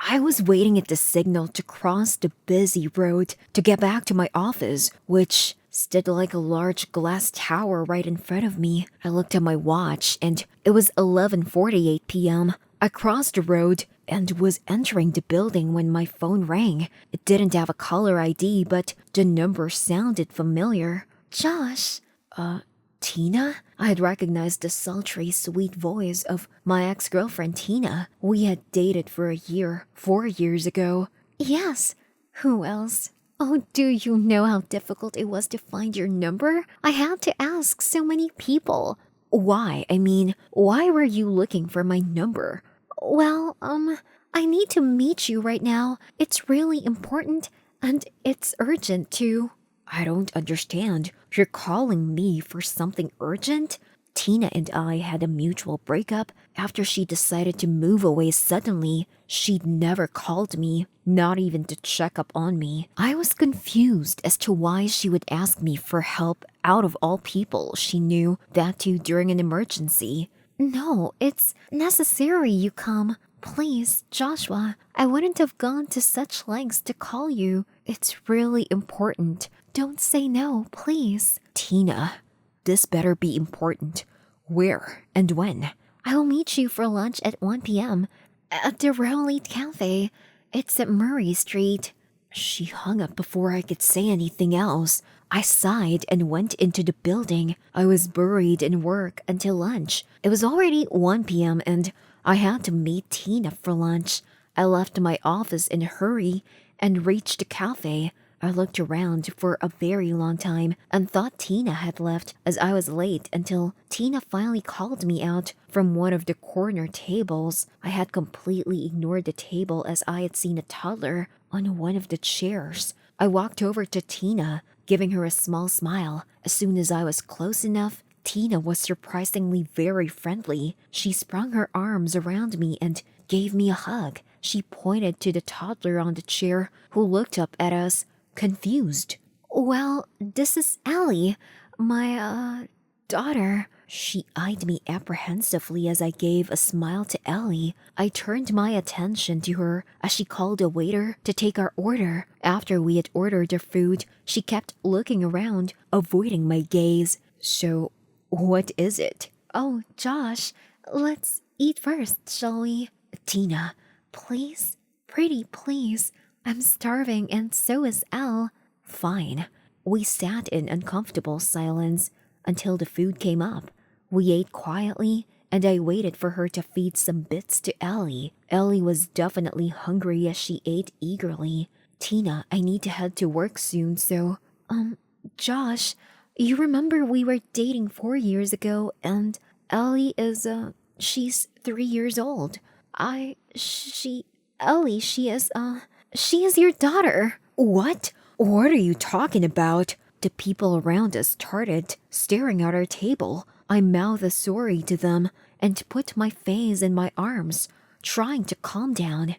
I was waiting at the signal to cross the busy road to get back to my office, which stood like a large glass tower right in front of me. I looked at my watch and it was 11:48 p.m. I crossed the road and was entering the building when my phone rang. It didn't have a caller ID, but the number sounded familiar. Josh, Tina? I had recognized the sultry, sweet voice of my ex-girlfriend Tina. We had dated for a year, 4 years ago. Yes. Who else? Oh, do you know how difficult it was to find your number? I had to ask so many people. Why? I mean, why were you looking for my number? Well, I need to meet you right now. It's really important and it's urgent too. I don't understand. You're calling me for something urgent? Tina and I had a mutual breakup after she decided to move away suddenly. She'd never called me, not even to check up on me. I was confused as to why she would ask me for help out of all people she knew, that too during an emergency. No, it's necessary you come. Please, Joshua, I wouldn't have gone to such lengths to call you. It's really important. Don't say no, please. Tina, this better be important. Where and when? I will meet you for lunch at 1 p.m. at the Rowley Cafe. It's at Murray Street. She hung up before I could say anything else. I sighed and went into the building. I was buried in work until lunch. It was already 1 p.m. and I had to meet Tina for lunch. I left my office in a hurry and reached the cafe. I looked around for a very long time and thought Tina had left as I was late until Tina finally called me out from one of the corner tables. I had completely ignored the table as I had seen a toddler on one of the chairs. I walked over to Tina, giving her a small smile. As soon as I was close enough, Tina was surprisingly very friendly. She sprung her arms around me and gave me a hug. She pointed to the toddler on the chair who looked up at us, confused. Well, this is Ellie, my, daughter. She eyed me apprehensively as I gave a smile to Ellie. I turned my attention to her as she called a waiter to take our order. After we had ordered our food, she kept looking around, avoiding my gaze. So, what is it? Oh, Josh, let's eat first, shall we? Tina, please? Pretty please. I'm starving and so is Elle. Fine. We sat in uncomfortable silence until the food came up. We ate quietly and I waited for her to feed some bits to Ellie. Ellie was definitely hungry as she ate eagerly. Tina, I need to head to work soon, so, Josh, you remember we were dating 4 years ago and Ellie is, she's 3 years old. Ellie, she is your daughter. What? What are you talking about? The people around us started staring at our table. I mouthed a sorry to them and put my face in my arms, trying to calm down.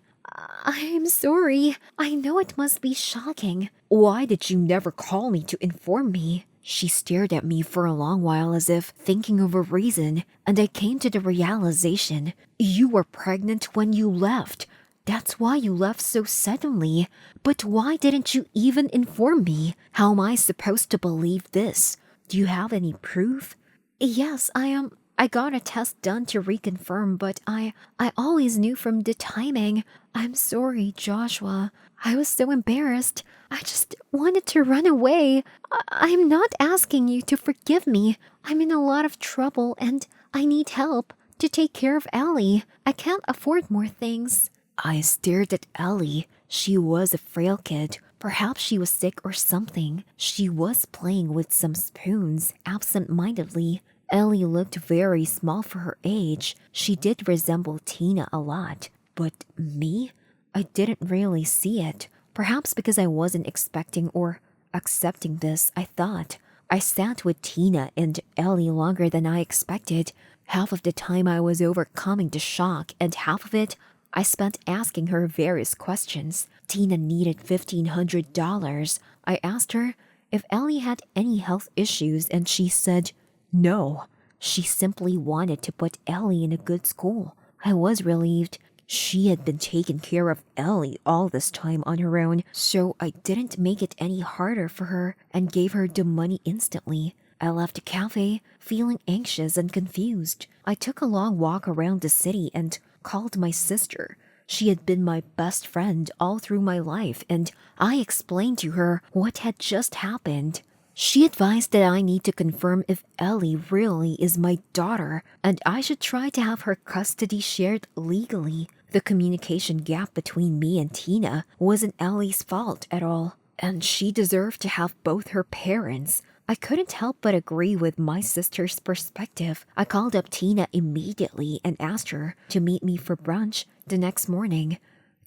I'm sorry. I know it must be shocking. Why did you never call me to inform me? She stared at me for a long while as if thinking of a reason, and I came to the realization. You were pregnant when you left. That's why you left so suddenly. But why didn't you even inform me? How am I supposed to believe this? Do you have any proof? Yes, I got a test done to reconfirm, but I always knew from the timing. I'm sorry, Joshua. I was so embarrassed. I just wanted to run away. I'm not asking you to forgive me. I'm in a lot of trouble and I need help to take care of Ellie. I can't afford more things. I stared at Ellie. She was a frail kid. Perhaps she was sick or something. She was playing with some spoons absent-mindedly. Ellie looked very small for her age. She did resemble Tina a lot. But me? I didn't really see it. Perhaps because I wasn't expecting or accepting this, I thought. I sat with Tina and Ellie longer than I expected. Half of the time I was overcoming the shock, and half of it I spent asking her various questions. Tina needed $1,500. I asked her if Ellie had any health issues, and she said no. She simply wanted to put Ellie in a good school. I was relieved. She had been taking care of Ellie all this time on her own, so I didn't make it any harder for her and gave her the money instantly. I left the cafe feeling anxious and confused. I took a long walk around the city and called my sister. She had been my best friend all through my life, and I explained to her what had just happened. She advised that I need to confirm if Ellie really is my daughter, and I should try to have her custody shared legally. The communication gap between me and Tina wasn't Ellie's fault at all, and she deserved to have both her parents. I couldn't help but agree with my sister's perspective. I called up Tina immediately and asked her to meet me for brunch the next morning.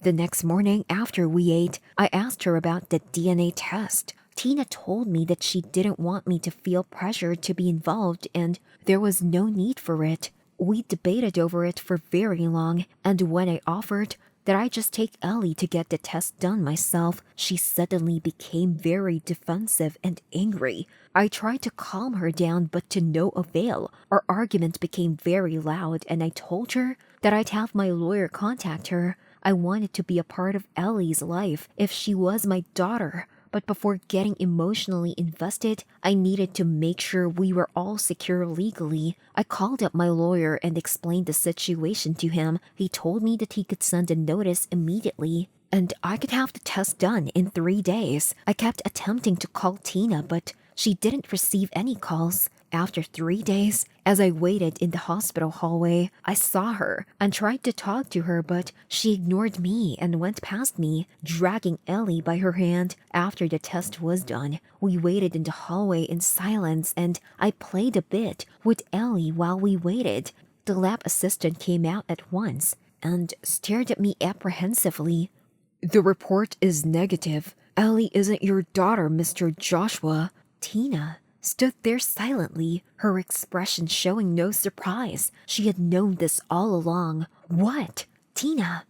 The next morning after we ate, I asked her about the DNA test. Tina told me that she didn't want me to feel pressure to be involved and there was no need for it. We debated over it for very long, and when I offered that I just take Ellie to get the test done myself, she suddenly became very defensive and angry. I tried to calm her down, but to no avail. Our argument became very loud, and I told her that I'd have my lawyer contact her. I wanted to be a part of Ellie's life if she was my daughter. But before getting emotionally invested, I needed to make sure we were all secure legally. I called up my lawyer and explained the situation to him. He told me that he could send a notice immediately, and I could have the test done in 3 days. I kept attempting to call Tina, but she didn't receive any calls. After 3 days, as I waited in the hospital hallway, I saw her and tried to talk to her, but she ignored me and went past me, dragging Ellie by her hand. After the test was done, we waited in the hallway in silence, and I played a bit with Ellie while we waited. The lab assistant came out at once and stared at me apprehensively. "The report is negative. Ellie isn't your daughter, Mr. Joshua." Tina stood there silently, her expression showing no surprise. She had known this all along. "What? Tina?"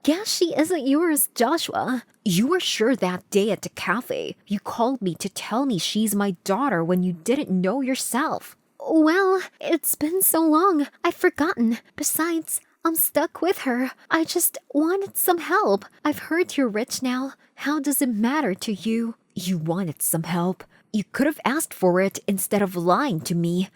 Guess she isn't yours, Joshua. You were sure that day at the cafe. You called me to tell me she's my daughter when you didn't know yourself." "Well, it's been so long, I've forgotten. Besides, I'm stuck with her. I just wanted some help. I've heard you're rich now. How does it matter to you?" "You wanted some help. You could have asked for it instead of lying to me."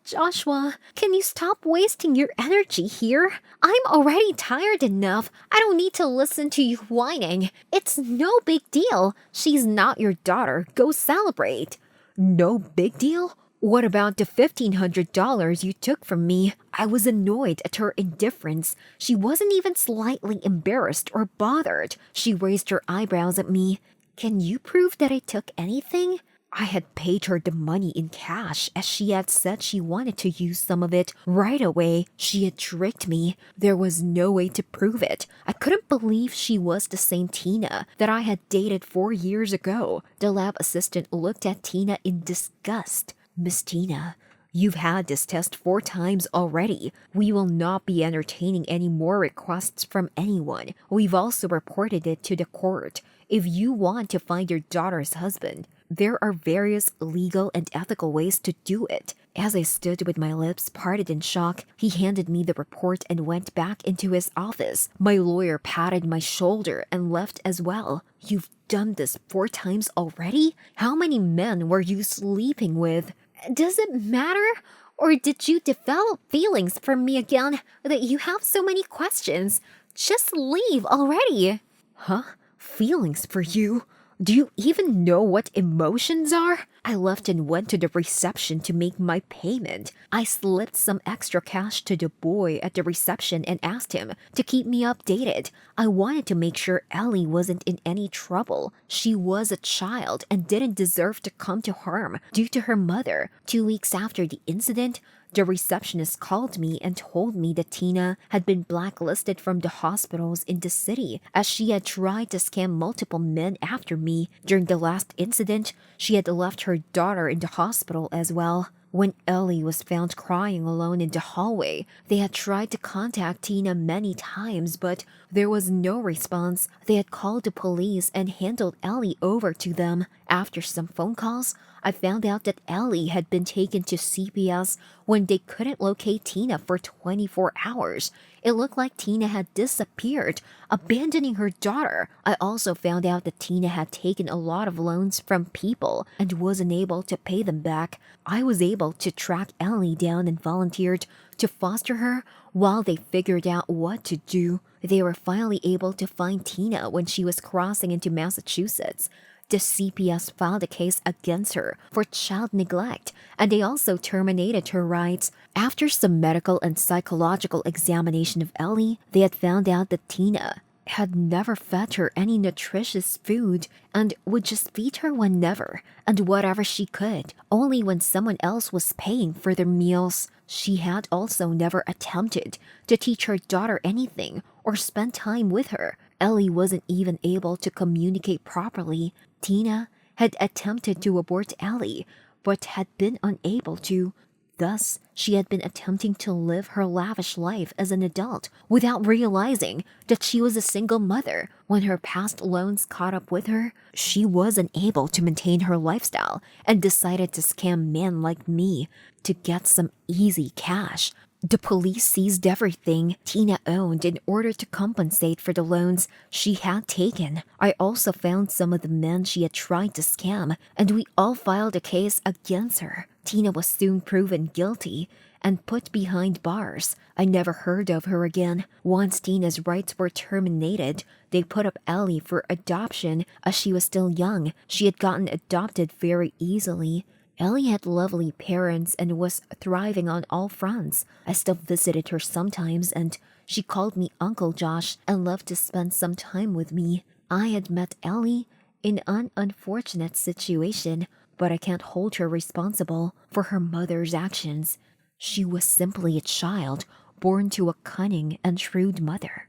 "Joshua, can you stop wasting your energy here? I'm already tired enough. I don't need to listen to you whining. It's no big deal. She's not your daughter. Go celebrate." "No big deal? What about the $1,500 you took from me?" I was annoyed at her indifference. She wasn't even slightly embarrassed or bothered. She raised her eyebrows at me. "Can you prove that I took anything?" I had paid her the money in cash, as she had said she wanted to use some of it right away. She had tricked me. There was no way to prove it. I couldn't believe she was the same Tina that I had dated 4 years ago. The lab assistant looked at Tina in disgust. "Miss Tina, you've had this test 4 times already. We will not be entertaining any more requests from anyone. We've also reported it to the court. If you want to find your daughter's husband, there are various legal and ethical ways to do it." As I stood with my lips parted in shock, he handed me the report and went back into his office. My lawyer patted my shoulder and left as well. "You've done this 4 times already? How many men were you sleeping with?" "Does it matter? Or did you develop feelings for me again that you have so many questions? Just leave already." "Huh? Feelings for you? Do you even know what emotions are?" I left and went to the reception to make my payment. I slipped some extra cash to the boy at the reception and asked him to keep me updated. I wanted to make sure Ellie wasn't in any trouble. She was a child and didn't deserve to come to harm due to her mother. 2 weeks after the incident, the receptionist called me and told me that Tina had been blacklisted from the hospitals in the city as she had tried to scam multiple men after me. During the last incident, she had left her daughter in the hospital as well. When Ellie was found crying alone in the hallway, they had tried to contact Tina many times, but there was no response. They had called the police and handed Ellie over to them. After some phone calls, I found out that Ellie had been taken to CPS when they couldn't locate Tina for 24 hours. It looked like Tina had disappeared, abandoning her daughter. I also found out that Tina had taken a lot of loans from people and wasn't able to pay them back. I was able to track Ellie down and volunteered to foster her while they figured out what to do. They were finally able to find Tina when she was crossing into Massachusetts. The CPS filed a case against her for child neglect, and they also terminated her rights. After some medical and psychological examination of Ellie, they had found out that Tina had never fed her any nutritious food and would just feed her whenever and whatever she could, only when someone else was paying for their meals. She had also never attempted to teach her daughter anything or spend time with her. Ellie wasn't even able to communicate properly. Tina had attempted to abort Ellie, but had been unable to. Thus, she had been attempting to live her lavish life as an adult without realizing that she was a single mother. When her past loans caught up with her, she wasn't able to maintain her lifestyle and decided to scam men like me to get some easy cash. The police seized everything Tina owned in order to compensate for the loans she had taken. I also found some of the men she had tried to scam, and we all filed a case against her. Tina was soon proven guilty and put behind bars. I never heard of her again. Once Tina's rights were terminated, they put up Ellie for adoption as she was still young. She had gotten adopted very easily. Ellie had lovely parents and was thriving on all fronts. I still visited her sometimes, and she called me Uncle Josh and loved to spend some time with me. I had met Ellie in an unfortunate situation, but I can't hold her responsible for her mother's actions. She was simply a child born to a cunning and shrewd mother.